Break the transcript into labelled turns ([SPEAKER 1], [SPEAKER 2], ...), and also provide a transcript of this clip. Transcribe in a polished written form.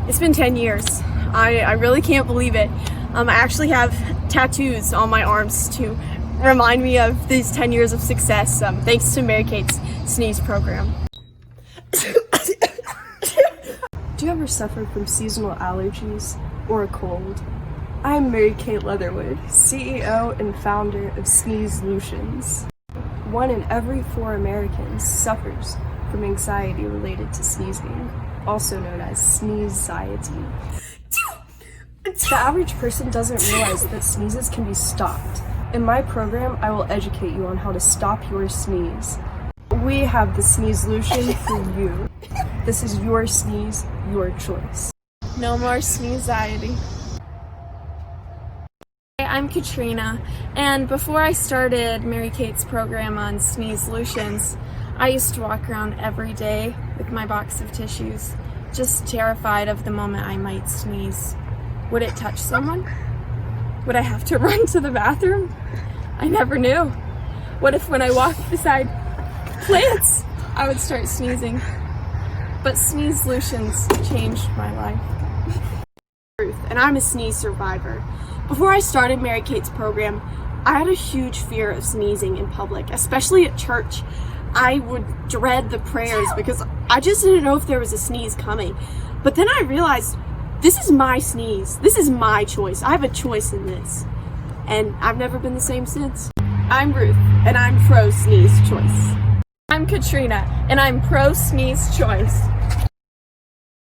[SPEAKER 1] It's been 10 years. I really can't believe it. I actually have tattoos on my arms to remind me of these 10 years of success, thanks to Mary Kate's Sneeze program.
[SPEAKER 2] Do you ever suffer from seasonal allergies or a cold? I am Mary Kate Leatherwood, CEO and founder of Sneezolutions. 1 in every 4 Americans suffers from anxiety related to sneezing, also known as sneeze-anxiety. The average person doesn't realize that sneezes can be stopped. In my program, I will educate you on how to stop your sneeze. We have the Sneezolution for you. This is your sneeze, your choice.
[SPEAKER 1] No more sneeze-anxiety. I'm Katrina, and before I started Mary Kate's program on Sneezolutions, I used to walk around every day with my box of tissues, just terrified of the moment I might sneeze. Would it touch someone? Would I have to run to the bathroom? I never knew. What if when I walked beside plants, I would start sneezing? But Sneezolutions changed my life. Ruth, and I'm a sneeze survivor. Before I started Mary Kate's program, I had a huge fear of sneezing in public, especially at church. I would dread the prayers because I just didn't know if there was a sneeze coming. But then I realized this is my sneeze. This is my choice. I have a choice in this. And I've never been the same since. I'm Ruth, and I'm pro sneeze choice. I'm Katrina, and I'm pro sneeze choice.